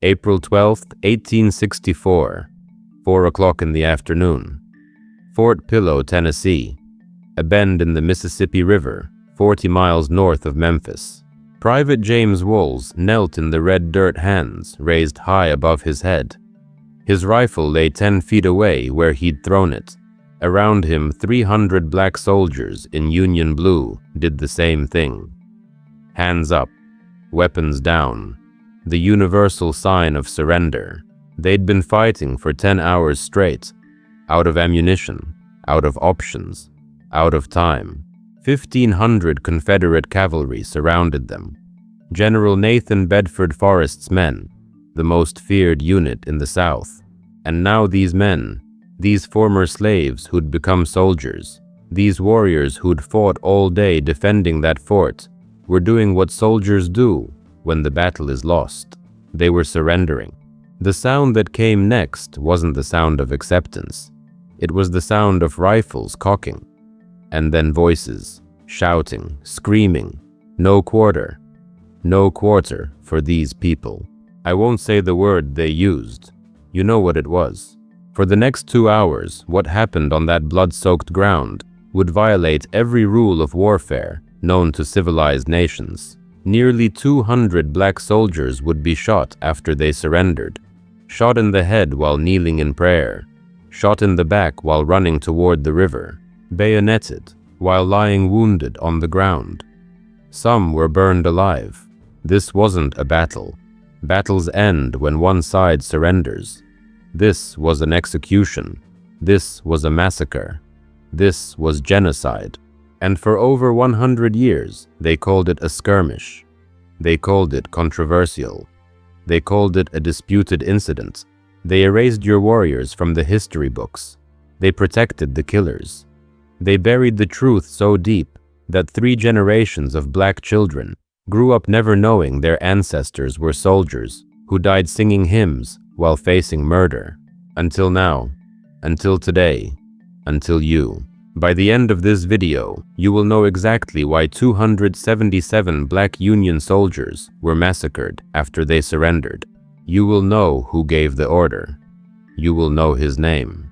April 12, 1864, 4 o'clock in the afternoon. Fort Pillow, Tennessee, a bend in the Mississippi River, 40 miles north of Memphis. Private James Wolls knelt in the red dirt, hands raised high above his head. His rifle lay 10 feet away where he'd thrown it. Around him, 300 black soldiers in Union blue did the same thing. Hands up, weapons down, the universal sign of surrender. They'd been fighting for 10 hours straight, out of ammunition, out of options, out of time. 1,500 Confederate cavalry surrounded them. General Nathan Bedford Forrest's men, the most feared unit in the South. And now these men, these former slaves who'd become soldiers, these warriors who'd fought all day defending that fort, were doing what soldiers do when the battle is lost. They were surrendering. The sound that came next wasn't the sound of acceptance. It was the sound of rifles cocking. And then voices, shouting, screaming, no quarter for these people. I won't say the word they used. You know what it was. For the next 2 hours, what happened on that blood-soaked ground would violate every rule of warfare known to civilized nations. Nearly 200 black soldiers would be shot after they surrendered. Shot in the head while kneeling in prayer. Shot in the back while running toward the river. Bayoneted while lying wounded on the ground. Some were burned alive. This wasn't a battle. Battles end when one side surrenders. This was an execution. This was a massacre. This was genocide. And for over 100 years, they called it a skirmish. They called it controversial. They called it a disputed incident. They erased your warriors from the history books. They protected the killers. They buried the truth so deep that 3 generations of black children grew up never knowing their ancestors were soldiers who died singing hymns while facing murder. Until now, until today, until you. By the end of this video, you will know exactly why 277 black Union soldiers were massacred after they surrendered. You will know who gave the order. You will know his name.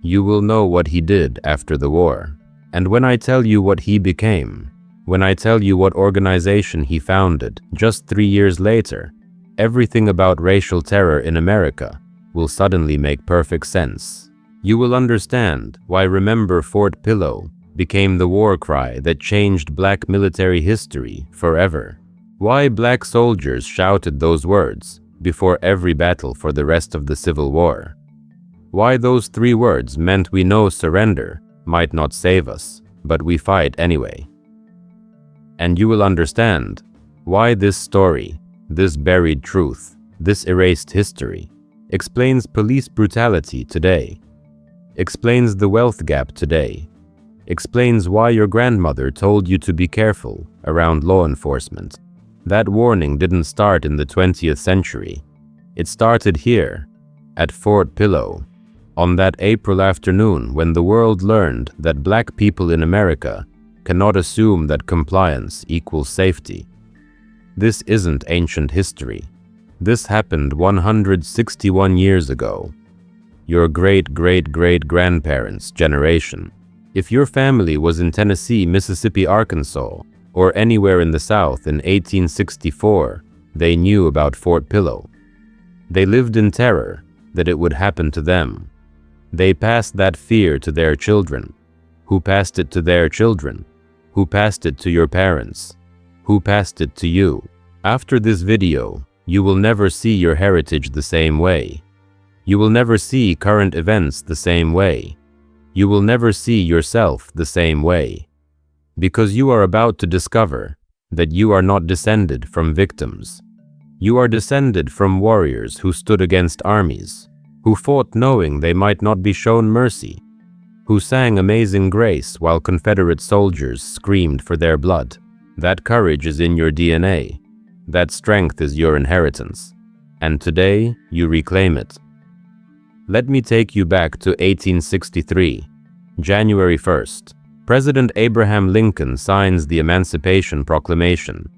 You will know what he did after the war. And when I tell you what he became, when I tell you what organization he founded just 3 years later, everything about racial terror in America will suddenly make perfect sense. You will understand why Remember Fort Pillow became the war cry that changed black military history forever. Why black soldiers shouted those words before every battle for the rest of the Civil War. Why those 3 words meant we know surrender might not save us, but we fight anyway. And you will understand why this story, this buried truth, this erased history, explains police brutality today, explains the wealth gap today, explains why your grandmother told you to be careful around law enforcement. That warning didn't start in the 20th century. It started here, at Fort Pillow, on that April afternoon when the world learned that black people in America cannot assume that compliance equals safety. This isn't ancient history. This happened 161 years ago. Your great-great-great-grandparents' generation. If your family was in Tennessee, Mississippi, Arkansas, or anywhere in the South in 1864, they knew about Fort Pillow. They lived in terror that it would happen to them. They passed that fear to their children, who passed it to their children, who passed it to your parents, who passed it to you. After this video, you will never see your heritage the same way. You will never see current events the same way. You will never see yourself the same way. Because you are about to discover that you are not descended from victims. You are descended from warriors who stood against armies, who fought knowing they might not be shown mercy, who sang Amazing Grace while Confederate soldiers screamed for their blood. That courage is in your DNA. That strength is your inheritance. And today, you reclaim it. Let me take you back to 1863, January 1st. President Abraham Lincoln signs the Emancipation Proclamation.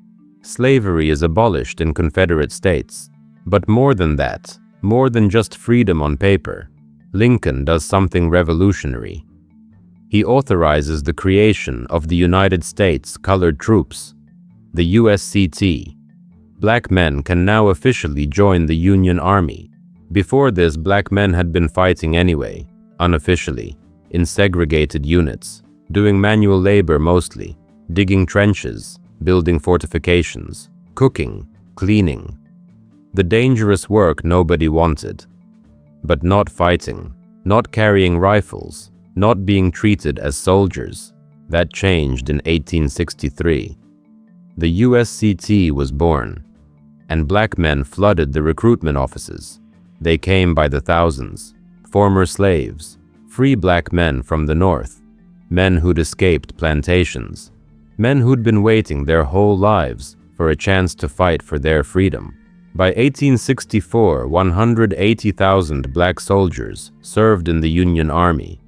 Slavery is abolished in Confederate states. But more than that, more than just freedom on paper, Lincoln does something revolutionary. He authorizes the creation of the United States Colored Troops, the USCT. Black men can now officially join the Union Army. Before this, black men had been fighting anyway, unofficially, in segregated units, doing manual labor mostly, digging trenches, building fortifications, cooking, cleaning. The dangerous work nobody wanted. But not fighting, not carrying rifles, not being treated as soldiers. That changed in 1863. The USCT was born, and black men flooded the recruitment offices. They came by the thousands, former slaves, free black men from the North, men who'd escaped plantations, men who'd been waiting their whole lives for a chance to fight for their freedom. By 1864, 180,000 black soldiers served in the Union Army.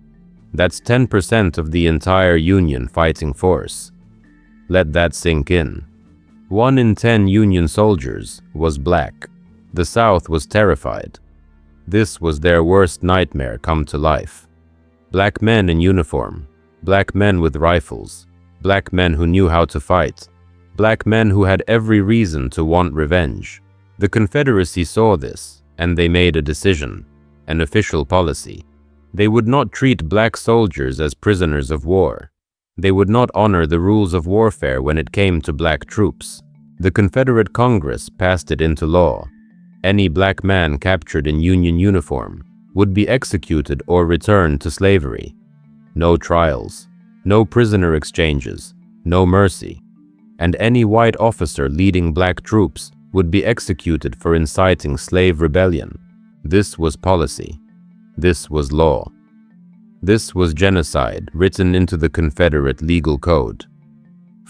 That's 10% of the entire Union fighting force. Let that sink in. 1 in 10 Union soldiers was black. The South was terrified. This was their worst nightmare come to life. Black men in uniform, black men with rifles, black men who knew how to fight, black men who had every reason to want revenge. The Confederacy saw this, and they made a decision, an official policy. They would not treat black soldiers as prisoners of war. They would not honor the rules of warfare when it came to black troops. The Confederate Congress passed it into law. Any black man captured in Union uniform would be executed or returned to slavery. No trials, no prisoner exchanges, no mercy. And any white officer leading black troops would be executed for inciting slave rebellion. This was policy. This was law. This was genocide written into the Confederate legal code.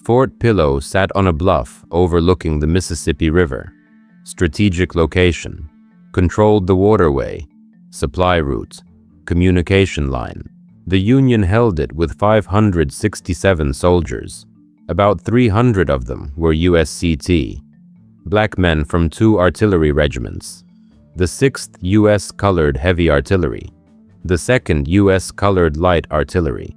Fort Pillow sat on a bluff overlooking the Mississippi River. Strategic location, controlled the waterway, supply route, communication line. The Union held it with 567 soldiers. About 300 of them were USCT, black men from 2 artillery regiments, the 6th U.S. Colored Heavy Artillery, the 2nd U.S. Colored Light Artillery.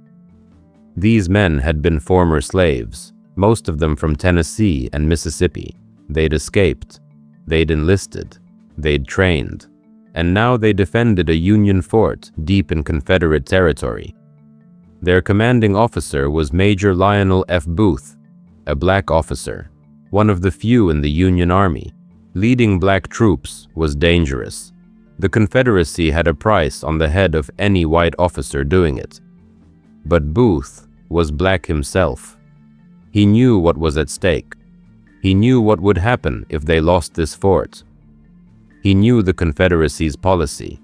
These men had been former slaves, most of them from Tennessee and Mississippi. They'd escaped, they'd enlisted, they'd trained, and now they defended a Union fort deep in Confederate territory. Their commanding officer was Major Lionel F. Booth, a black officer, one of the few in the Union Army. Leading black troops was dangerous. The Confederacy had a price on the head of any white officer doing it. But Booth was black himself. He knew what was at stake. He knew what would happen if they lost this fort. He knew the Confederacy's policy.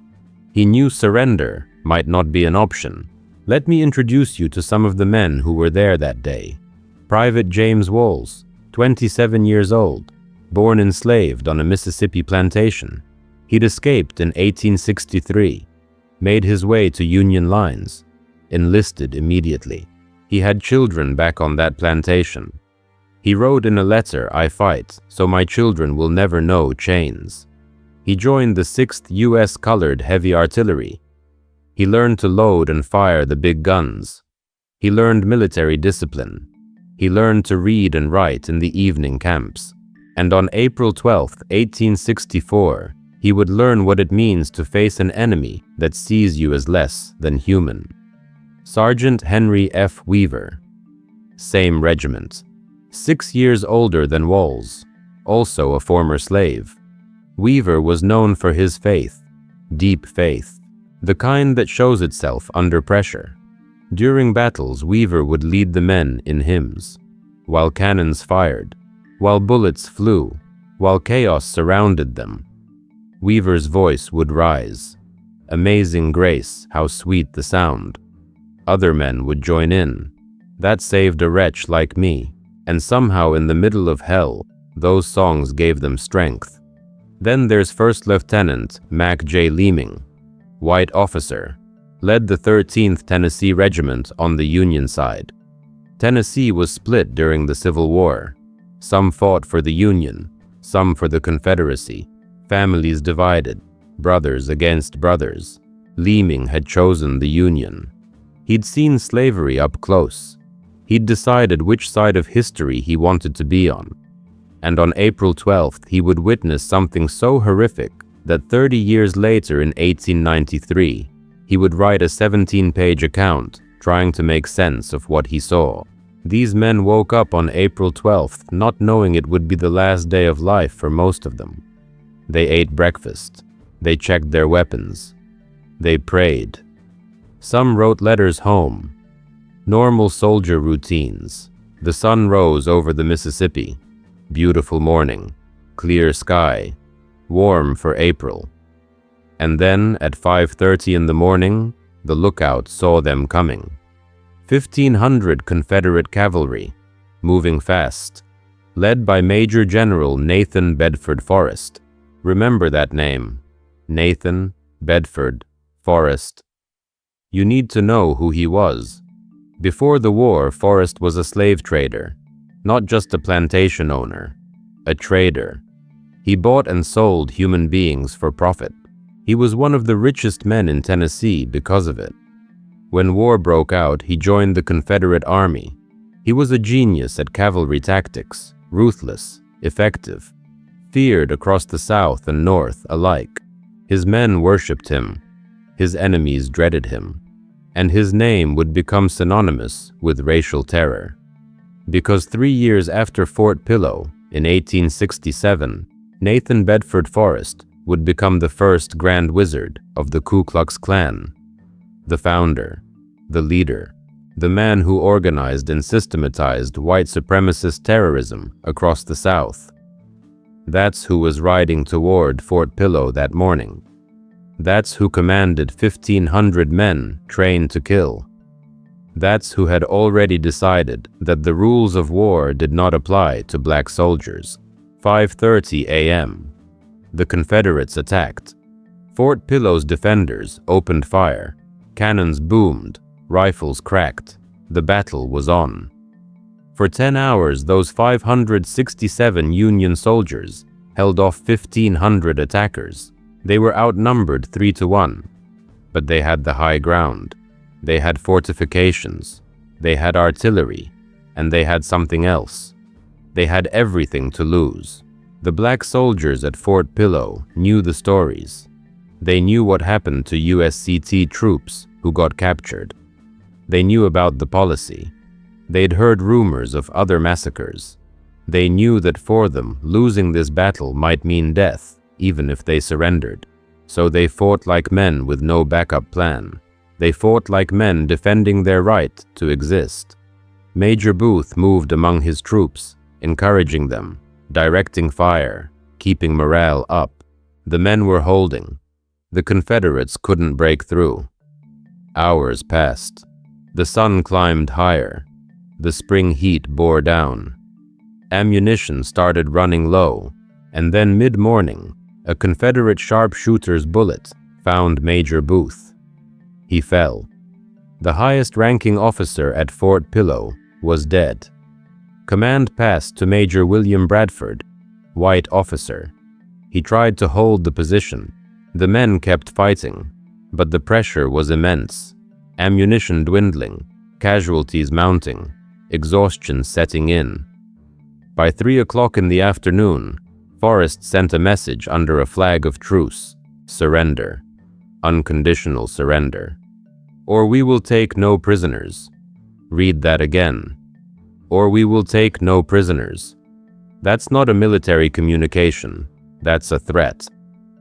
He knew surrender might not be an option. Let me introduce you to some of the men who were there that day. Private James Walls, 27 years old, born enslaved on a Mississippi plantation. He'd escaped in 1863, made his way to Union lines, enlisted immediately. He had children back on that plantation. He wrote in a letter, "I fight, so my children will never know chains." He joined the 6th U.S. Colored Heavy Artillery. He learned to load and fire the big guns. He learned military discipline. He learned to read and write in the evening camps. And on April 12, 1864, he would learn what it means to face an enemy that sees you as less than human. Sergeant Henry F. Weaver. Same regiment. 6 years older than Walls, also a former slave. Weaver was known for his faith, deep faith, the kind that shows itself under pressure. During battles, Weaver would lead the men in hymns, while cannons fired, while bullets flew, while chaos surrounded them. Weaver's voice would rise. Amazing grace, how sweet the sound. Other men would join in. That saved a wretch like me, and somehow in the middle of hell, those songs gave them strength. Then there's First Lieutenant Mac J. Leeming, white officer, led the 13th Tennessee Regiment on the Union side. Tennessee was split during the Civil War. Some fought for the Union, some for the Confederacy. families divided, brothers against brothers. Leeming had chosen the Union. He'd seen slavery up close. He'd decided which side of history he wanted to be on. And on April 12th, he would witness something so horrific that 30 years later in 1893, he would write a 17-page account trying to make sense of what he saw. These men woke up on April 12th not knowing it would be the last day of life for most of them. They ate breakfast. They checked their weapons. They prayed. Some wrote letters home. Normal soldier routines. The sun rose over the Mississippi. Beautiful morning. Clear sky. Warm for April. And then, at 5:30 in the morning, the lookout saw them coming. 1,500 Confederate cavalry, moving fast, led by Major General Nathan Bedford Forrest. Remember that name. Nathan Bedford Forrest. You need to know who he was. Before the war, Forrest was a slave trader, not just a plantation owner, a trader. He bought and sold human beings for profit. He was one of the richest men in Tennessee because of it. When war broke out, he joined the Confederate Army. He was a genius at cavalry tactics, ruthless, effective, feared across the South and North alike. His men worshipped him. His enemies dreaded him. And his name would become synonymous with racial terror. Because 3 years after Fort Pillow, in 1867, Nathan Bedford Forrest would become the first Grand Wizard of the Ku Klux Klan. The founder, the leader, the man who organized and systematized white supremacist terrorism across the South. That's who was riding toward Fort Pillow that morning. That's who commanded 1,500 men trained to kill. That's who had already decided that the rules of war did not apply to black soldiers. 5:30 a.m. The Confederates attacked. Fort Pillow's defenders opened fire. Cannons boomed, rifles cracked. The battle was on. For 10 hours, those 567 Union soldiers held off 1,500 attackers. They were outnumbered 3-1, but they had the high ground. They had fortifications. They had artillery, and they had something else. They had everything to lose. The black soldiers at Fort Pillow knew the stories. They knew what happened to USCT troops who got captured. They knew about the policy. They'd heard rumors of other massacres. They knew that for them, losing this battle might mean death, even if they surrendered. So they fought like men with no backup plan. They fought like men defending their right to exist. Major Booth moved among his troops, encouraging them, directing fire, keeping morale up. The men were holding. The Confederates couldn't break through. Hours passed. The sun climbed higher. The spring heat bore down. Ammunition started running low, and then mid-morning, a Confederate sharpshooter's bullet found Major Booth. He fell. The highest-ranking officer at Fort Pillow was dead. Command passed to Major William Bradford, white officer. He tried to hold the position. The men kept fighting, but the pressure was immense. Ammunition dwindling, casualties mounting, exhaustion setting in. By 3 o'clock in the afternoon, Forrest sent a message under a flag of truce: surrender, unconditional surrender. Or we will take no prisoners. Read that again. Or we will take no prisoners. That's not a military communication. That's a threat.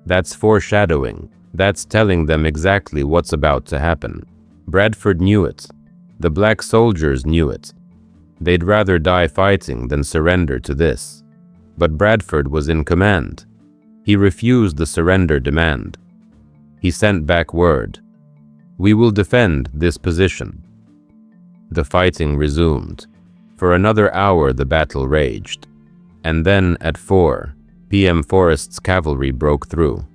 That's foreshadowing. That's telling them exactly what's about to happen. Bradford knew it. The black soldiers knew it. They'd rather die fighting than surrender to this. But Bradford was in command. He refused the surrender demand. He sent back word: "We will defend this position." The fighting resumed. For another hour the battle raged. And then at 4 p.m. Forrest's cavalry broke through.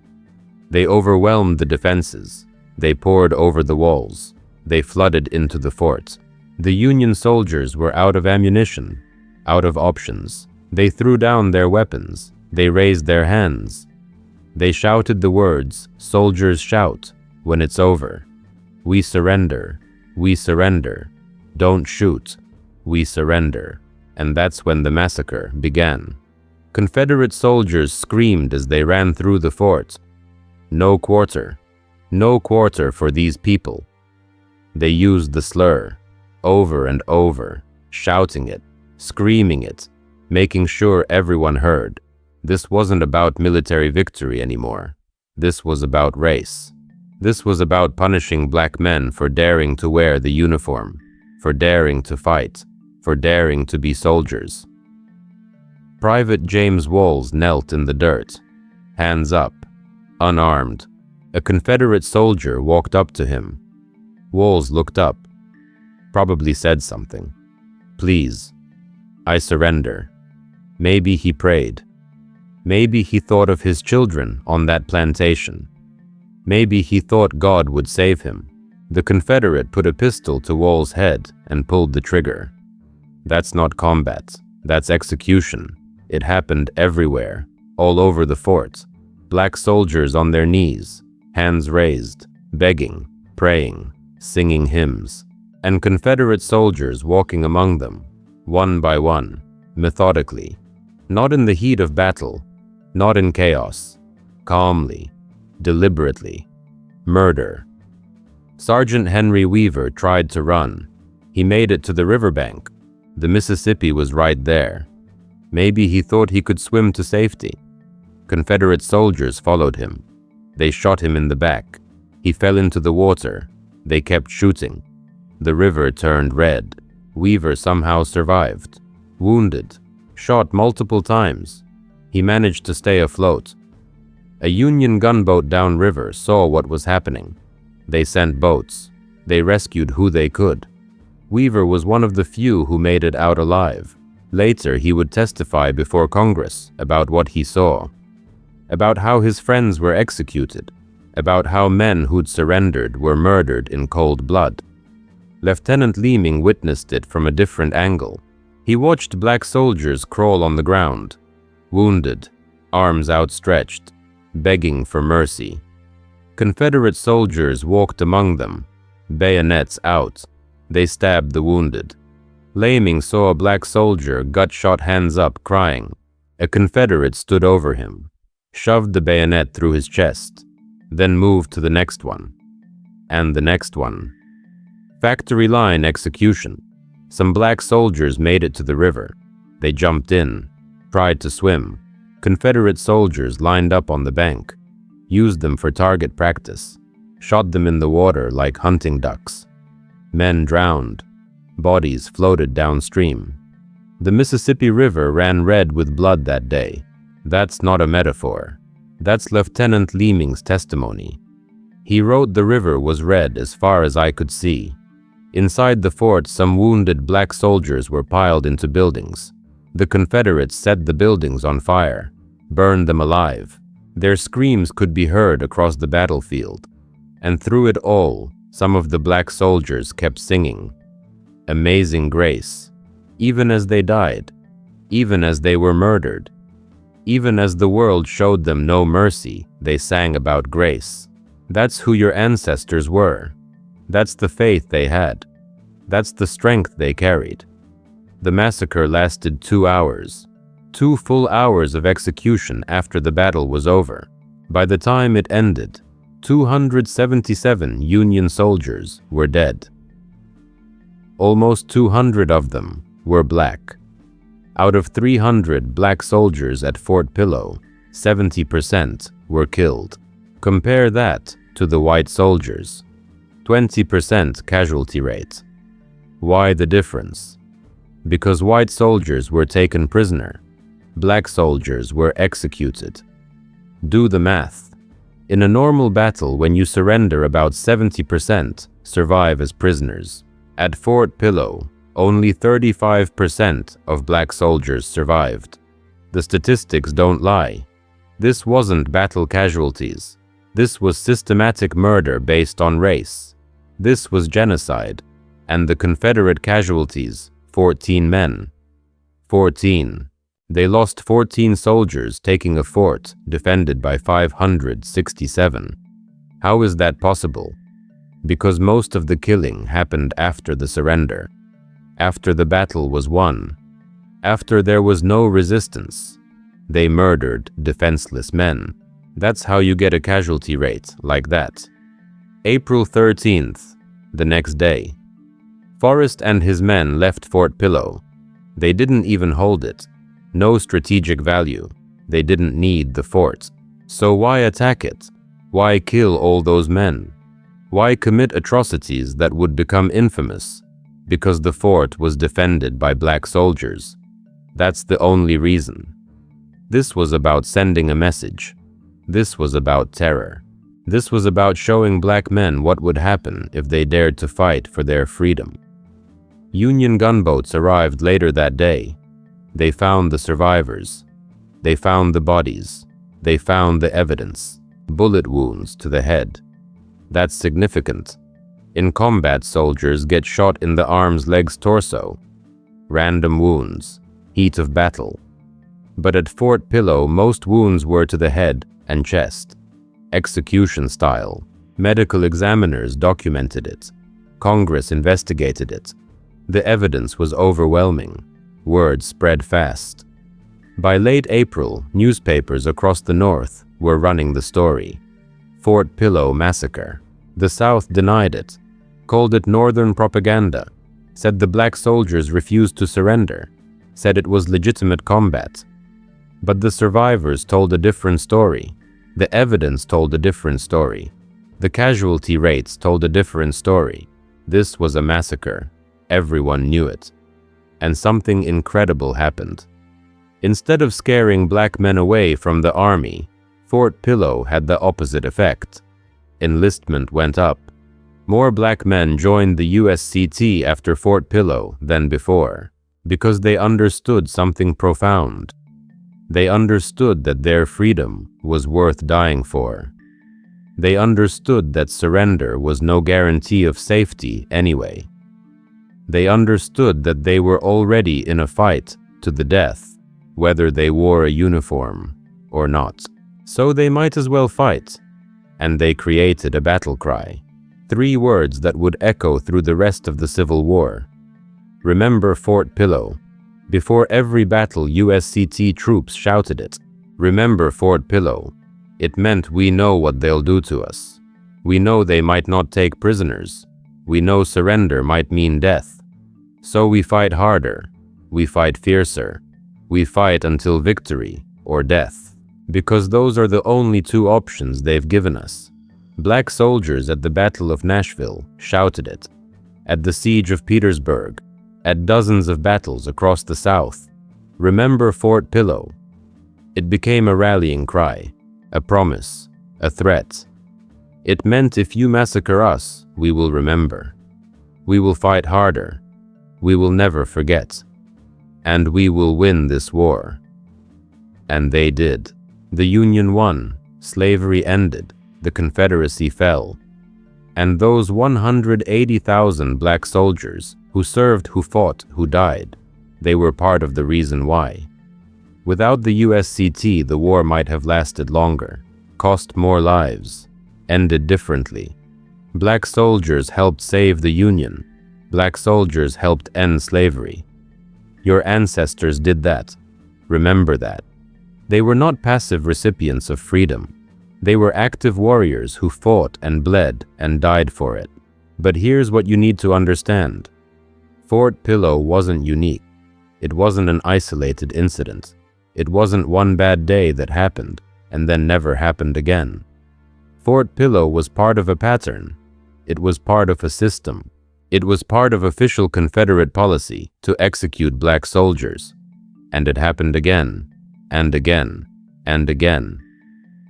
They overwhelmed the defenses. They poured over the walls. They flooded into the fort. The Union soldiers were out of ammunition, out of options. They threw down their weapons. They raised their hands. They shouted the words, "Soldiers shout," when it's over. "We surrender. We surrender. Don't shoot. We surrender." And that's when the massacre began. Confederate soldiers screamed as they ran through the fort. No quarter. No quarter for these people. They used the slur over and over, shouting it, screaming it, making sure everyone heard. This wasn't about military victory anymore. This was about race. This was about punishing black men for daring to wear the uniform, for daring to fight, for daring to be soldiers. Private James Walls knelt in the dirt, hands up, unarmed. A Confederate soldier walked up to him. Walls looked up, probably said something. "Please, I surrender." Maybe he prayed. Maybe he thought of his children on that plantation. Maybe he thought God would save him. The Confederate put a pistol to Wall's head and pulled the trigger. That's not combat. That's execution. It happened everywhere, all over the fort. Black soldiers on their knees, hands raised, begging, praying, singing hymns, and Confederate soldiers walking among them, one by one, methodically, not in the heat of battle, not in chaos, calmly, deliberately. Murder. Sergeant Henry Weaver tried to run. He made it to the riverbank. The Mississippi was right there. Maybe he thought he could swim to safety. Confederate soldiers followed him. They shot him in the back. He fell into the water. They kept shooting. The river turned red. Weaver somehow survived. Wounded. Shot multiple times. He managed to stay afloat. A Union gunboat downriver saw what was happening. They sent boats. They rescued who they could. Weaver was one of the few who made it out alive. Later, he would testify before Congress about what he saw, about how his friends were executed, about how men who'd surrendered were murdered in cold blood. Lieutenant Leeming witnessed it from a different angle. He watched black soldiers crawl on the ground, wounded, arms outstretched, begging for mercy. Confederate soldiers walked among them, bayonets out. They stabbed the wounded. Leeming saw a black soldier, gut-shot, hands up, crying. A Confederate stood over him, shoved the bayonet through his chest, then moved to the next one, and the next one. Factory line execution. Some black soldiers made it to the river. They jumped in, tried to swim. Confederate soldiers lined up on the bank, used them for target practice, shot them in the water like hunting ducks. Men drowned. Bodies floated downstream. The Mississippi River ran red with blood that day. That's not a metaphor. That's Lieutenant Leeming's testimony. He wrote the river was red as far as I could see. Inside the fort, some wounded black soldiers were piled into buildings. The Confederates set the buildings on fire, burned them alive. Their screams could be heard across the battlefield. And through it all, some of the black soldiers kept singing, "Amazing Grace," even as they died, even as they were murdered. Even as the world showed them no mercy, they sang about grace. That's who your ancestors were. That's the faith they had. That's the strength they carried. The massacre lasted 2 hours. 2 full hours of execution after the battle was over. By the time it ended, 277 Union soldiers were dead. Almost 200 of them were black. Out of 300 black soldiers at Fort Pillow, 70% were killed. Compare that to the white soldiers. 20% casualty rate. Why the difference? Because white soldiers were taken prisoner. Black soldiers were executed. Do the math. In a normal battle, when you surrender, about 70% survive as prisoners. At Fort Pillow, only 35% of black soldiers survived. The statistics don't lie. This wasn't battle casualties. This was systematic murder based on race. This was genocide. And the Confederate casualties, 14 men. 14. They lost 14 soldiers taking a fort defended by 567. How is that possible? Because most of the killing happened after the surrender, after the battle was won, after there was no resistance. They murdered defenseless men. That's how you get a casualty rate like that. April 13th, the next day. Forrest and his men left Fort Pillow. They didn't even hold it. No strategic value. They didn't need the fort. So why attack it? Why kill all those men? Why commit atrocities that would become infamous? Because the fort was defended by black soldiers. That's the only reason. This was about sending a message. This was about terror. This was about showing black men what would happen if they dared to fight for their freedom. Union gunboats arrived later that day. They found the survivors. They found the bodies. They found the evidence. Bullet wounds to the head. That's significant. In combat, soldiers get shot in the arms, legs, torso. Random wounds. Heat of battle. But at Fort Pillow, most wounds were to the head and chest. Execution style. Medical examiners documented it. Congress investigated it. The evidence was overwhelming. Word spread fast. By late April, newspapers across the North were running the story. Fort Pillow Massacre. The South denied it, called it Northern propaganda, said the black soldiers refused to surrender, said it was legitimate combat. But the survivors told a different story. The evidence told a different story. The casualty rates told a different story. This was a massacre. Everyone knew it. And something incredible happened. Instead of scaring black men away from the army, Fort Pillow had the opposite effect. Enlistment went up. More black men joined the USCT after Fort Pillow than before, because they understood something profound. They understood that their freedom was worth dying for. They understood that surrender was no guarantee of safety anyway. They understood that they were already in a fight to the death, whether they wore a uniform or not. So they might as well fight. And they created a battle cry. 3 words that would echo through the rest of the Civil War. Remember Fort Pillow. Before every battle, USCT troops shouted it. Remember Fort Pillow. It meant we know what they'll do to us. We know they might not take prisoners. We know surrender might mean death. So we fight harder. We fight fiercer. We fight until victory or death. Because those are the only 2 options they've given us. Black soldiers at the Battle of Nashville shouted it. At the Siege of Petersburg. At dozens of battles across the South. Remember Fort Pillow. It became a rallying cry, a promise, a threat. It meant if you massacre us, we will remember. We will fight harder. We will never forget. And we will win this war. And they did. The Union won, slavery ended, the Confederacy fell. And those 180,000 black soldiers who served, who fought, who died, they were part of the reason why. Without the USCT, the war might have lasted longer, cost more lives, ended differently. Black soldiers helped save the Union. Black soldiers helped end slavery. Your ancestors did that. Remember that. They were not passive recipients of freedom. They were active warriors who fought and bled and died for it. But here's what you need to understand. Fort Pillow wasn't unique. It wasn't an isolated incident. It wasn't one bad day that happened and then never happened again. Fort Pillow was part of a pattern. It was part of a system. It was part of official Confederate policy to execute black soldiers. And it happened again, and again, and again.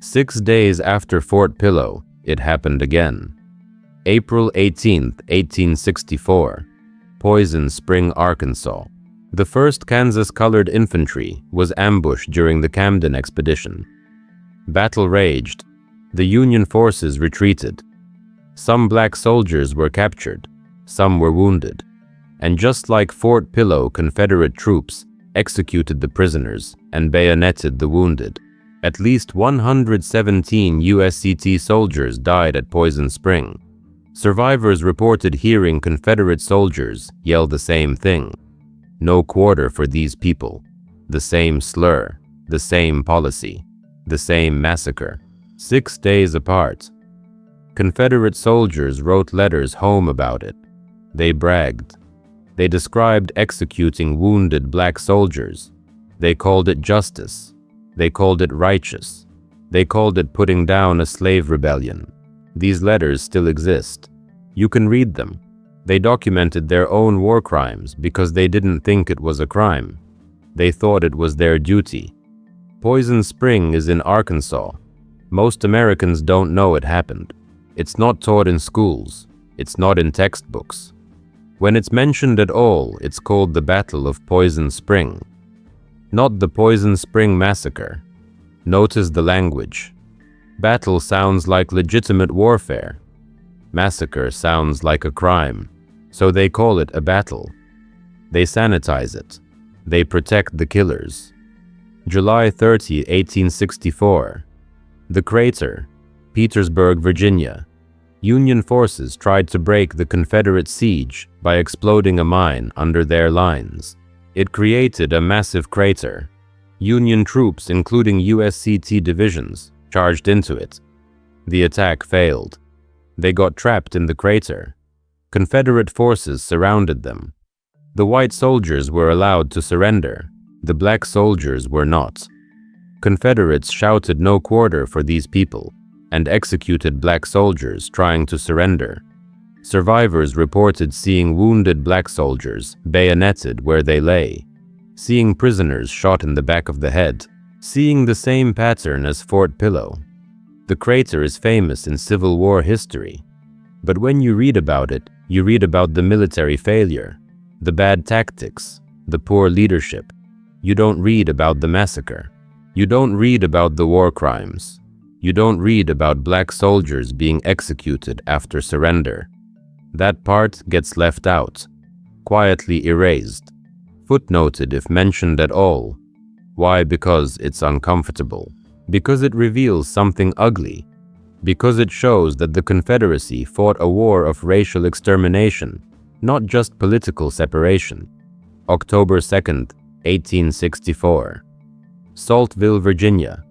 6 days after Fort Pillow, it happened again. April 18, 1864, Poison Spring, Arkansas. The 1st Kansas Colored Infantry was ambushed during the Camden Expedition. Battle raged. The Union forces retreated. Some black soldiers were captured. Some were wounded. And just like Fort Pillow, Confederate troops executed the prisoners, and bayoneted the wounded. At least 117 USCT soldiers died at Poison Spring. Survivors reported hearing Confederate soldiers yell the same thing. No quarter for these people. The same slur, the same policy, the same massacre. 6 days apart. Confederate soldiers wrote letters home about it. They bragged. They described executing wounded black soldiers. They called it justice. They called it righteous. They called it putting down a slave rebellion. These letters still exist. You can read them. They documented their own war crimes because they didn't think it was a crime. They thought it was their duty. Poison Spring is in Arkansas. Most Americans don't know it happened. It's not taught in schools. It's not in textbooks. When it's mentioned at all, it's called the Battle of Poison Spring. Not the Poison Spring Massacre. Notice the language. Battle sounds like legitimate warfare. Massacre sounds like a crime. So they call it a battle. They sanitize it. They protect the killers. July 30, 1864. The Crater, Petersburg, Virginia. Union forces tried to break the Confederate siege by exploding a mine under their lines. It created a massive crater. Union troops, including USCT divisions, charged into it. The attack failed. They got trapped in the crater. Confederate forces surrounded them. The white soldiers were allowed to surrender. The black soldiers were not. Confederates shouted no quarter for these people and executed black soldiers trying to surrender. Survivors reported seeing wounded black soldiers bayoneted where they lay, seeing prisoners shot in the back of the head, seeing the same pattern as Fort Pillow. The crater is famous in Civil War history, but when you read about it, you read about the military failure, the bad tactics, the poor leadership. You don't read about the massacre. You don't read about the war crimes. You don't read about black soldiers being executed after surrender. That part gets left out, quietly erased, footnoted if mentioned at all. Why? Because it's uncomfortable. Because it reveals something ugly. Because it shows that the Confederacy fought a war of racial extermination, not just political separation. October 2nd, 1864. Saltville, Virginia.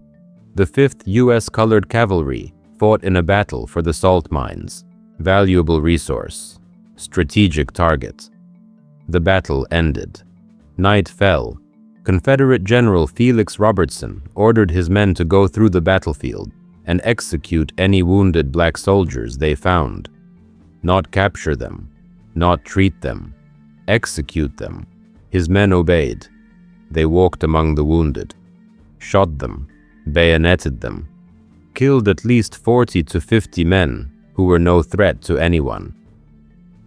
The 5th U.S. Colored Cavalry fought in a battle for the salt mines. Valuable resource. Strategic target. The battle ended. Night fell. Confederate General Felix Robertson ordered his men to go through the battlefield and execute any wounded black soldiers they found. Not capture them. Not treat them. Execute them. His men obeyed. They walked among the wounded. Shot them. Bayoneted them. Killed at least 40 to 50 men who were no threat to anyone.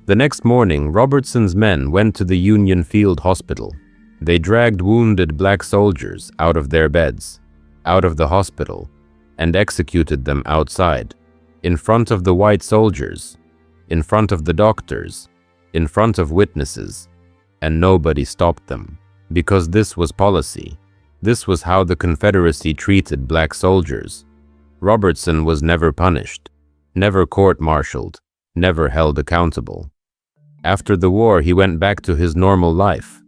The next morning, Robertson's men went to the Union Field Hospital. They dragged wounded black soldiers out of their beds, out of the hospital, and executed them outside, in front of the white soldiers, in front of the doctors, in front of witnesses, and nobody stopped them, because this was policy. This was how the Confederacy treated black soldiers. Robertson was never punished, never court-martialed, never held accountable. After the war, he went back to his normal life,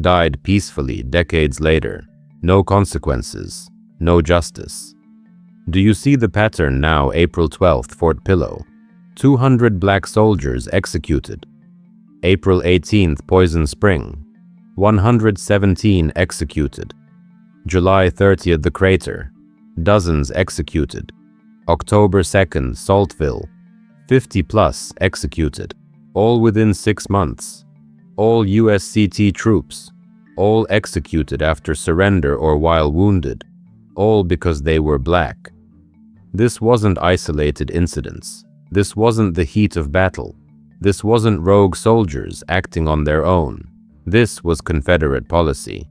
died peacefully decades later. No consequences, no justice. Do you see the pattern now? April 12th, Fort Pillow. 200 black soldiers executed. April 18th, Poison Spring. 117 executed. July 30th, the Crater. Dozens executed. October 2nd, Saltville. 50 plus executed. All within 6 months. All USCT troops. All executed after surrender or while wounded. All because they were black. This wasn't isolated incidents. This wasn't the heat of battle. This wasn't rogue soldiers acting on their own. This was Confederate policy.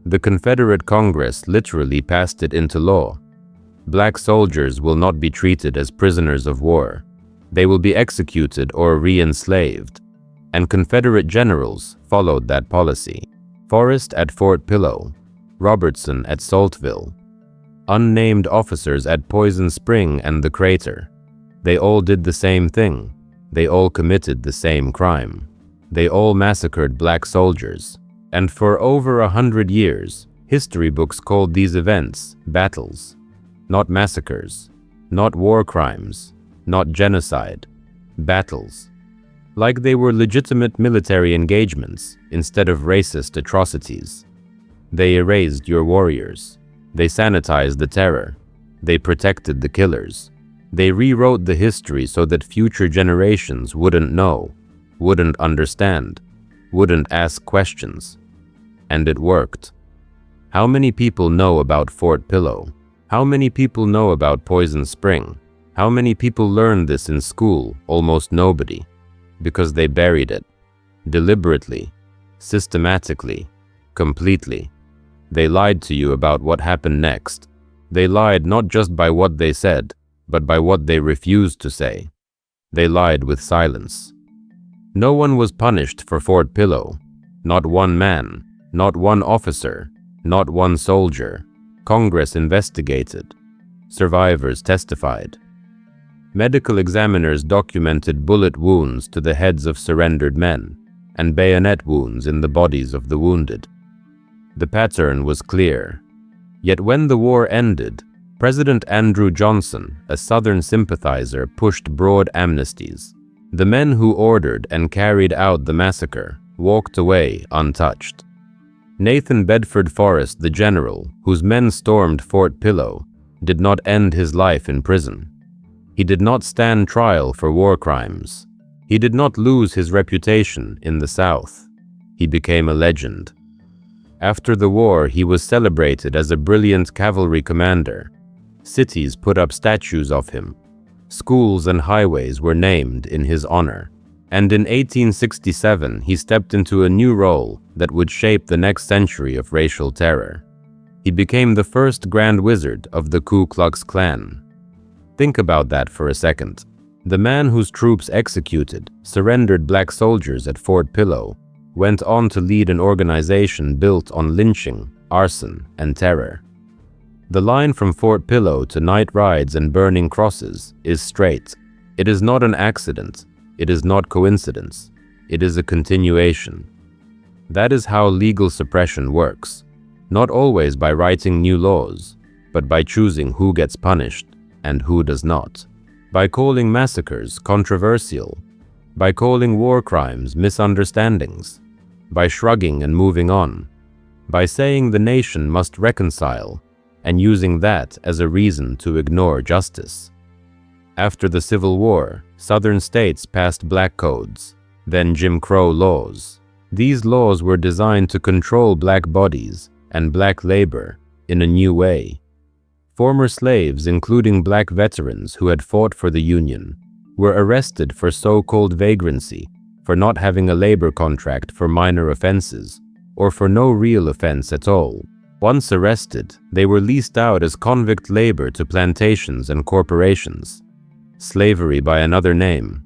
The Confederate Congress literally passed it into law. Black soldiers will not be treated as prisoners of war. They will be executed or re-enslaved. And Confederate generals followed that policy. Forrest at Fort Pillow, Robertson at Saltville, unnamed officers at Poison Spring and the Crater. They all did the same thing. They all committed the same crime. They all massacred black soldiers. And for over 100 years, history books called these events battles, not massacres, not war crimes, not genocide, battles. Like they were legitimate military engagements instead of racist atrocities. They erased your warriors. They sanitized the terror. They protected the killers. They rewrote the history so that future generations wouldn't know, wouldn't understand, wouldn't ask questions. And it worked. How many people know about Fort Pillow? How many people know about Poison Spring? How many people learned this in school? Almost nobody. Because they buried it. Deliberately. Systematically. Completely. They lied to you about what happened next. They lied not just by what they said, but by what they refused to say. They lied with silence. No one was punished for Fort Pillow. Not one man. Not one officer. Not one soldier. Congress investigated. Survivors testified. Medical examiners documented bullet wounds to the heads of surrendered men and bayonet wounds in the bodies of the wounded. The pattern was clear. Yet when the war ended, President Andrew Johnson, a Southern sympathizer, pushed broad amnesties. The men who ordered and carried out the massacre walked away untouched. Nathan Bedford Forrest, the general, whose men stormed Fort Pillow, did not end his life in prison. He did not stand trial for war crimes. He did not lose his reputation in the South. He became a legend. After the war, he was celebrated as a brilliant cavalry commander. Cities put up statues of him. Schools and highways were named in his honor. And in 1867, he stepped into a new role that would shape the next century of racial terror. He became the first Grand Wizard of the Ku Klux Klan. Think about that for a second. The man whose troops executed, surrendered black soldiers at Fort Pillow went on to lead an organization built on lynching, arson, and terror. The line from Fort Pillow to night rides and burning crosses is straight. It is not an accident. It is not coincidence. It is a continuation. That is how legal suppression works. Not always by writing new laws, but by choosing who gets punished and who does not. By calling massacres controversial. By calling war crimes misunderstandings. By shrugging and moving on. By saying the nation must reconcile and using that as a reason to ignore justice. After the Civil War, Southern states passed black codes, then Jim Crow laws. These laws were designed to control black bodies and black labor in a new way. Former slaves, including black veterans who had fought for the Union, were arrested for so-called vagrancy, for not having a labor contract for minor offenses, or for no real offense at all. Once arrested, they were leased out as convict labor to plantations and corporations. Slavery by another name.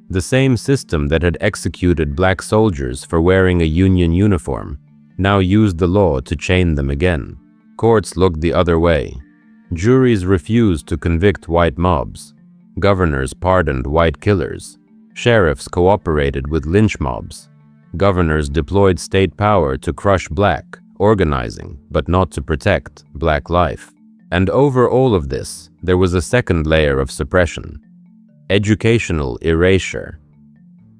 The same system that had executed black soldiers for wearing a Union uniform now used the law to chain them again. Courts looked the other way. Juries refused to convict white mobs. Governors pardoned white killers. Sheriffs cooperated with lynch mobs. Governors deployed state power to crush black, organizing, but not to protect, black life. And over all of this, there was a second layer of suppression. Educational erasure.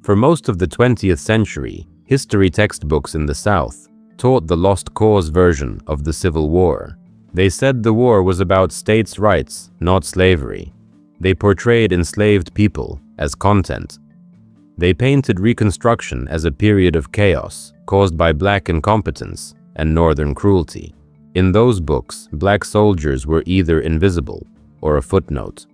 For most of the 20th century, history textbooks in the South taught the lost cause version of the Civil War. They said the war was about states' rights, not slavery. They portrayed enslaved people as content. They painted Reconstruction as a period of chaos caused by black incompetence and Northern cruelty. In those books, black soldiers were either invisible or a footnote.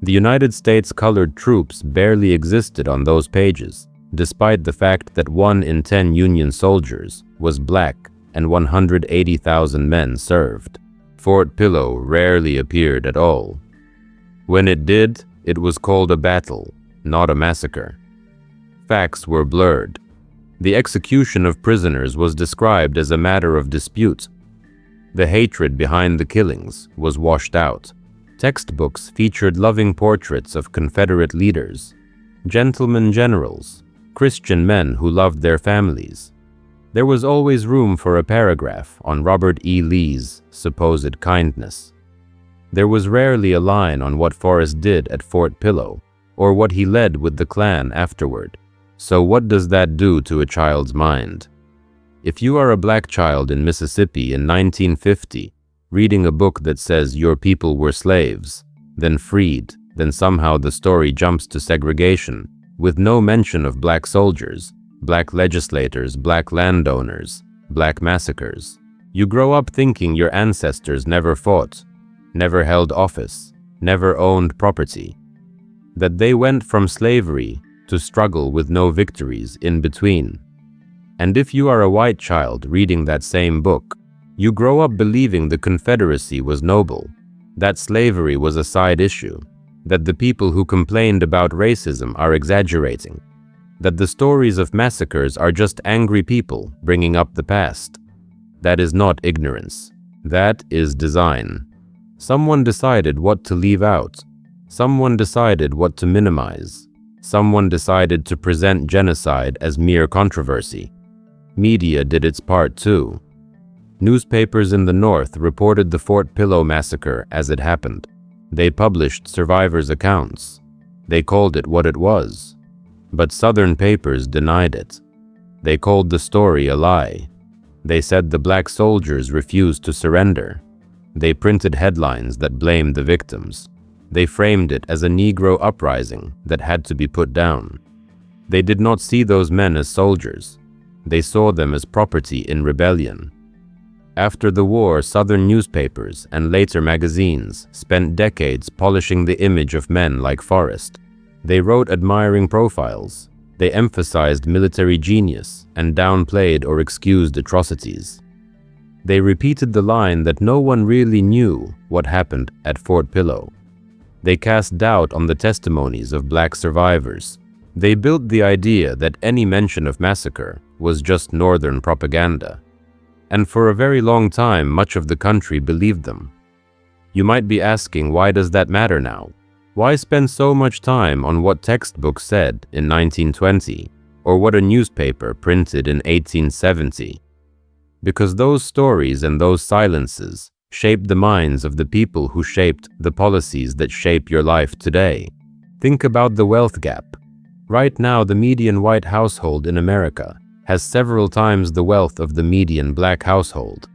The United States colored troops barely existed on those pages, despite the fact that 1 in 10 Union soldiers was black and 180,000 men served. Fort Pillow rarely appeared at all. When it did, it was called a battle, not a massacre. Facts were blurred. The execution of prisoners was described as a matter of dispute. The hatred behind the killings was washed out. Textbooks featured loving portraits of Confederate leaders, gentlemen generals, Christian men who loved their families. There was always room for a paragraph on Robert E. Lee's supposed kindness. There was rarely a line on what Forrest did at Fort Pillow, or what he led with the Klan afterward. So what does that do to a child's mind? If you are a black child in Mississippi in 1950, reading a book that says your people were slaves, then freed, then somehow the story jumps to segregation, with no mention of black soldiers, black legislators, black landowners, black massacres. You grow up thinking your ancestors never fought, never held office, never owned property, that they went from slavery to struggle with no victories in between. And if you are a white child reading that same book, you grow up believing the Confederacy was noble, that slavery was a side issue, that the people who complained about racism are exaggerating, that the stories of massacres are just angry people bringing up the past. That is not ignorance. That is design. Someone decided what to leave out. Someone decided what to minimize. Someone decided to present genocide as mere controversy. Media did its part too. Newspapers in the North reported the Fort Pillow massacre as it happened. They published survivors' accounts. They called it what it was. But Southern papers denied it. They called the story a lie. They said the black soldiers refused to surrender. They printed headlines that blamed the victims. They framed it as a Negro uprising that had to be put down. They did not see those men as soldiers. They saw them as property in rebellion. After the war, Southern newspapers and later magazines spent decades polishing the image of men like Forrest. They wrote admiring profiles. They emphasized military genius and downplayed or excused atrocities. They repeated the line that no one really knew what happened at Fort Pillow. They cast doubt on the testimonies of black survivors. They built the idea that any mention of massacre was just Northern propaganda. And for a very long time, much of the country believed them. You might be asking, why does that matter now? Why spend so much time on what textbooks said in 1920 or what a newspaper printed in 1870? Because those stories and those silences shaped the minds of the people who shaped the policies that shape your life today. Think about the wealth gap. Right now, the median white household in America has several times the wealth of the median black household.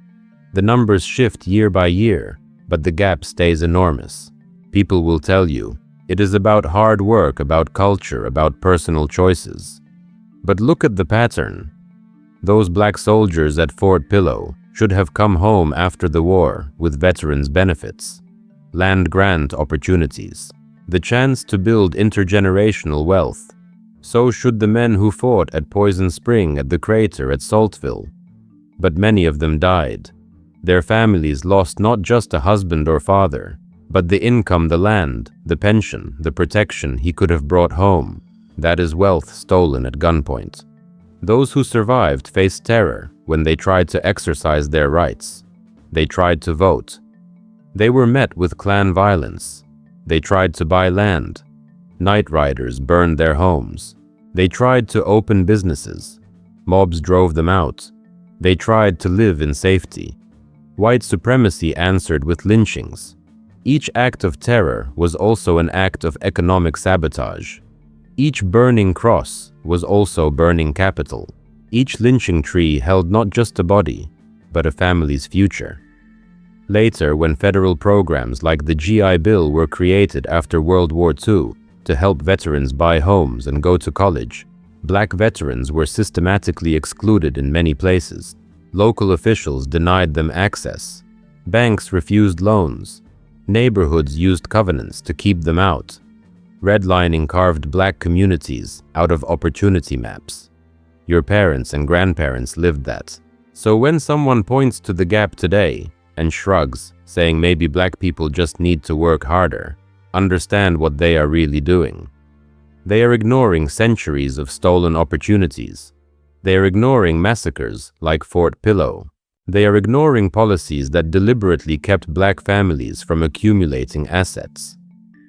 The numbers shift year by year, but the gap stays enormous. People will tell you, it is about hard work, about culture, about personal choices. But look at the pattern. Those black soldiers at Fort Pillow should have come home after the war with veterans' benefits, land grant opportunities, the chance to build intergenerational wealth. So should the men who fought at Poison Spring, at the crater, at Saltville. But many of them died. Their families lost not just a husband or father, but the income, the land, the pension, the protection he could have brought home. That is wealth stolen at gunpoint. Those who survived faced terror when they tried to exercise their rights. They tried to vote. They were met with Klan violence. They tried to buy land. Night riders burned their homes. They tried to open businesses. Mobs drove them out. They tried to live in safety. White supremacy answered with lynchings. Each act of terror was also an act of economic sabotage. Each burning cross was also burning capital. Each lynching tree held not just a body, but a family's future. Later, when federal programs like the GI Bill were created after World War II to help veterans buy homes and go to college, black veterans were systematically excluded in many places. Local officials denied them access. Banks refused loans. Neighborhoods used covenants to keep them out. Redlining carved black communities out of opportunity maps. Your parents and grandparents lived that. So when someone points to the gap today and shrugs, saying maybe black people just need to work harder, understand what they are really doing. They are ignoring centuries of stolen opportunities. They are ignoring massacres like Fort Pillow. They are ignoring policies that deliberately kept black families from accumulating assets.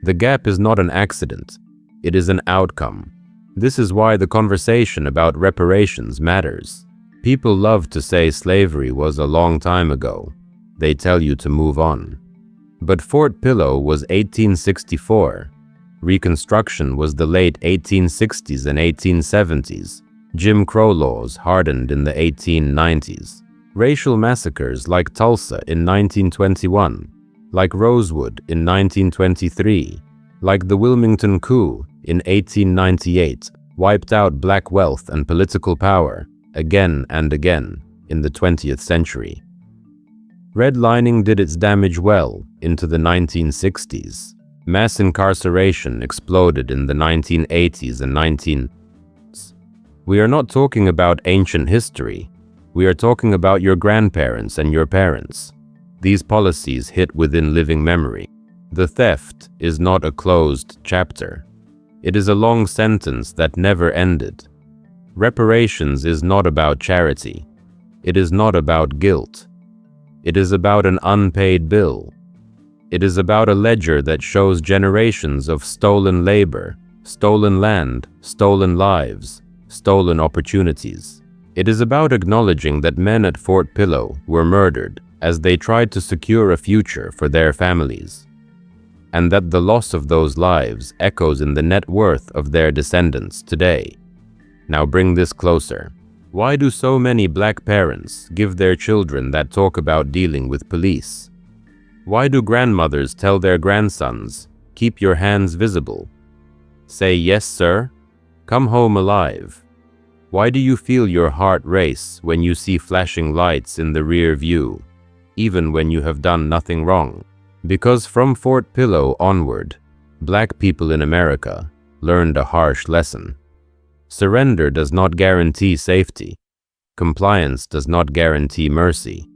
The gap is not an accident. It is an outcome. This is why the conversation about reparations matters. People love to say slavery was a long time ago. They tell you to move on. But Fort Pillow was 1864. Reconstruction was the late 1860s and 1870s. Jim Crow laws hardened in the 1890s. Racial massacres like Tulsa in 1921, like Rosewood in 1923, like the Wilmington coup in 1898, wiped out black wealth and political power again and again in the 20th century. Redlining did its damage well into the 1960s. Mass incarceration exploded in the 1980s and 1990s. We are not talking about ancient history. We are talking about your grandparents and your parents. These policies hit within living memory. The theft is not a closed chapter. It is a long sentence that never ended. Reparations is not about charity. It is not about guilt. It is about an unpaid bill. It is about a ledger that shows generations of stolen labor, stolen land, stolen lives, stolen opportunities. It is about acknowledging that men at Fort Pillow were murdered as they tried to secure a future for their families, and that the loss of those lives echoes in the net worth of their descendants today. Now bring this closer. Why do so many black parents give their children that talk about dealing with police? Why do grandmothers tell their grandsons, keep your hands visible? Say, yes, sir. Come home alive. Why do you feel your heart race when you see flashing lights in the rear view, even when you have done nothing wrong? Because from Fort Pillow onward, black people in America learned a harsh lesson. Surrender does not guarantee safety. Compliance does not guarantee mercy.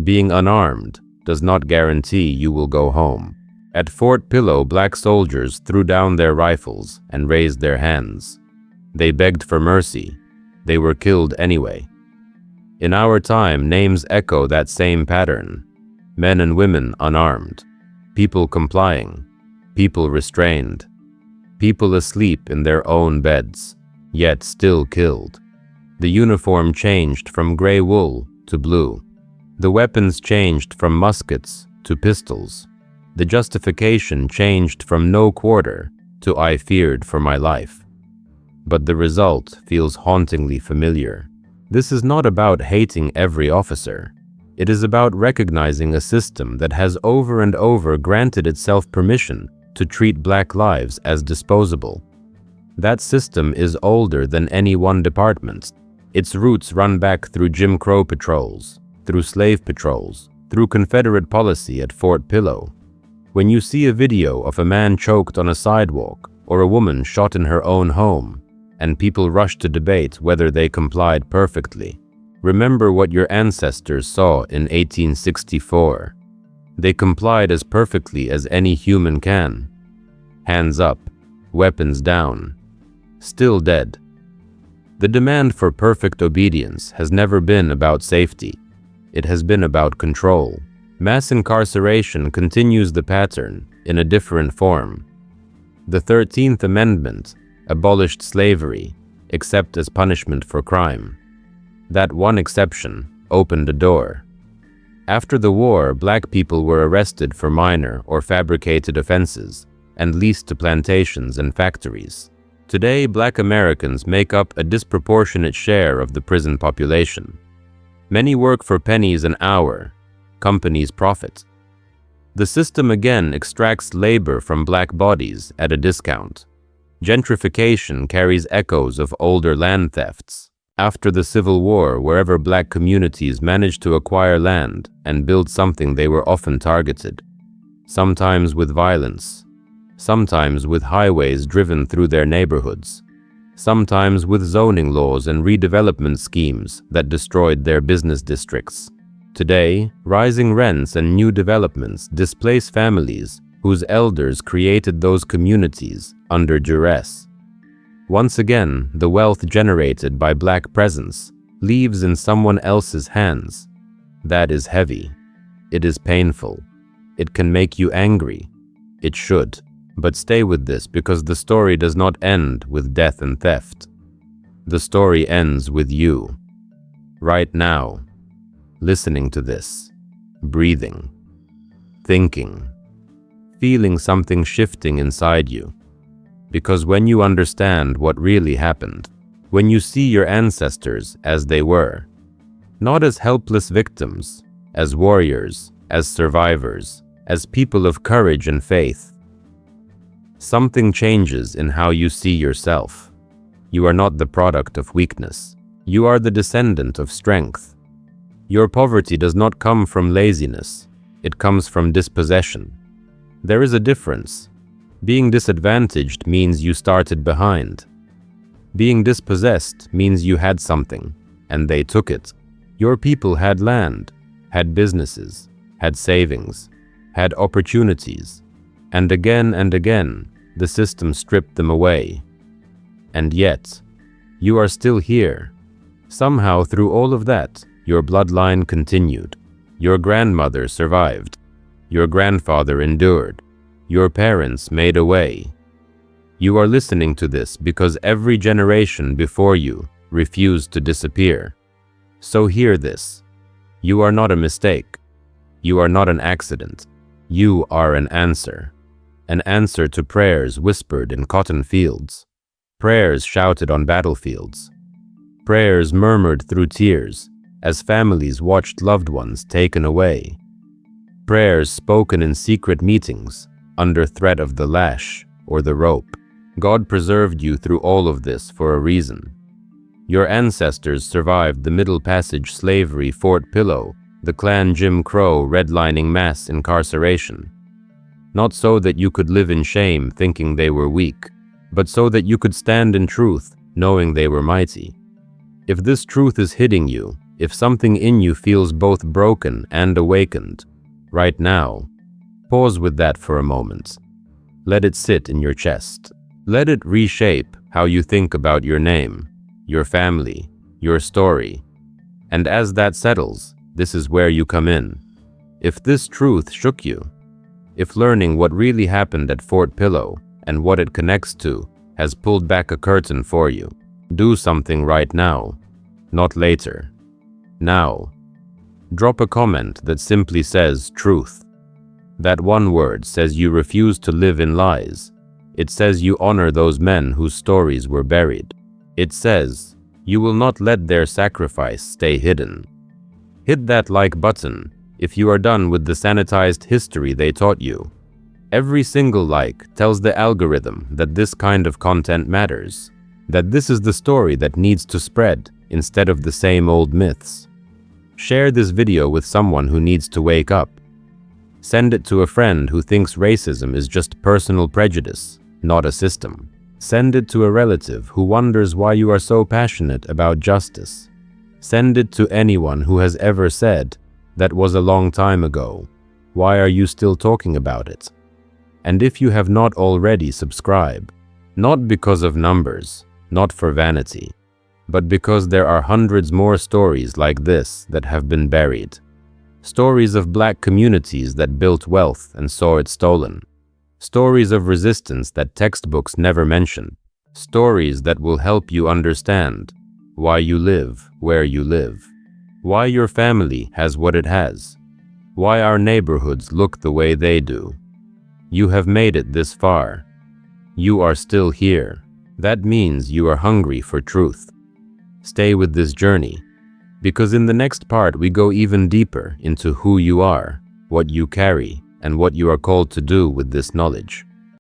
Being unarmed does not guarantee you will go home. At Fort Pillow, black soldiers threw down their rifles and raised their hands. They begged for mercy. They were killed anyway. In our time, names echo that same pattern. Men and women unarmed. People complying. People restrained. People asleep in their own beds, yet still killed. The uniform changed from gray wool to blue. The weapons changed from muskets to pistols. The justification changed from no quarter to I feared for my life. But the result feels hauntingly familiar. This is not about hating every officer. It is about recognizing a system that has over and over granted itself permission to treat black lives as disposable. That system is older than any one department. Its roots run back through Jim Crow patrols, through slave patrols, through Confederate policy at Fort Pillow. When you see a video of a man choked on a sidewalk or a woman shot in her own home, and people rush to debate whether they complied perfectly, remember what your ancestors saw in 1864. They complied as perfectly as any human can. Hands up, weapons down, still dead. The demand for perfect obedience has never been about safety. It has been about control. Mass incarceration continues the pattern in a different form. The 13th Amendment abolished slavery, except as punishment for crime. That one exception opened a door. After the war, black people were arrested for minor or fabricated offenses and leased to plantations and factories. Today, black Americans make up a disproportionate share of the prison population. Many work for pennies an hour. Companies profit. The system again extracts labor from black bodies at a discount. Gentrification carries echoes of older land thefts. After the Civil War, wherever black communities managed to acquire land and build something, they were often targeted. Sometimes with violence. Sometimes with highways driven through their neighborhoods. Sometimes with zoning laws and redevelopment schemes that destroyed their business districts. Today, rising rents and new developments displace families whose elders created those communities under duress. Once again, the wealth generated by Black presence leaves in someone else's hands. That is heavy. It is painful. It can make you angry. It should. But stay with this, because the story does not end with death and theft. The story ends with you. Right now. Listening to this. Breathing. Thinking. Feeling something shifting inside you. Because when you understand what really happened, when you see your ancestors as they were, not as helpless victims, as warriors, as survivors, as people of courage and faith, something changes in how you see yourself. You are not the product of weakness. You are the descendant of strength. Your poverty does not come from laziness. It comes from dispossession. There is a difference. Being disadvantaged means you started behind. Being dispossessed means you had something, and they took it. Your people had land, had businesses, had savings, had opportunities, and again, the system stripped them away. And yet, you are still here. Somehow, through all of that, your bloodline continued. Your grandmother survived. Your grandfather endured. Your parents made a way. You are listening to this because every generation before you refused to disappear. So hear this. You are not a mistake. You are not an accident. You are an answer. An answer to prayers whispered in cotton fields. Prayers shouted on battlefields. Prayers murmured through tears as families watched loved ones taken away. Prayers spoken in secret meetings under threat of the lash or the rope. God preserved you through all of this for a reason. Your ancestors survived the Middle Passage slavery, Fort Pillow, the Klan Jim Crow redlining mass incarceration. Not so that you could live in shame thinking they were weak, but so that you could stand in truth knowing they were mighty. If this truth is hitting you, if something in you feels both broken and awakened, right now, pause with that for a moment. Let it sit in your chest. Let it reshape how you think about your name, your family, your story. And as that settles, this is where you come in. If this truth shook you, if learning what really happened at Fort Pillow and what it connects to has pulled back a curtain for you, do something right now, not later. Now. Drop a comment that simply says truth. That one word says you refuse to live in lies. It says you honor those men whose stories were buried. It says you will not let their sacrifice stay hidden. Hit that like button if you are done with the sanitized history they taught you. Every single like tells the algorithm that this kind of content matters, that this is the story that needs to spread instead of the same old myths. Share this video with someone who needs to wake up. Send it to a friend who thinks racism is just personal prejudice, not a system. Send it to a relative who wonders why you are so passionate about justice. Send it to anyone who has ever said, "That was a long time ago. Why are you still talking about it?" And if you have not already, subscribe. Not because of numbers, not for vanity, but because there are hundreds more stories like this that have been buried. Stories of Black communities that built wealth and saw it stolen. Stories of resistance that textbooks never mention. Stories that will help you understand why you live where you live. Why your family has what it has. Why our neighborhoods look the way they do. You have made it this far. You are still here. That means you are hungry for truth. Stay with this journey, because in the next part we go even deeper into who you are, what you carry, and what you are called to do with this knowledge.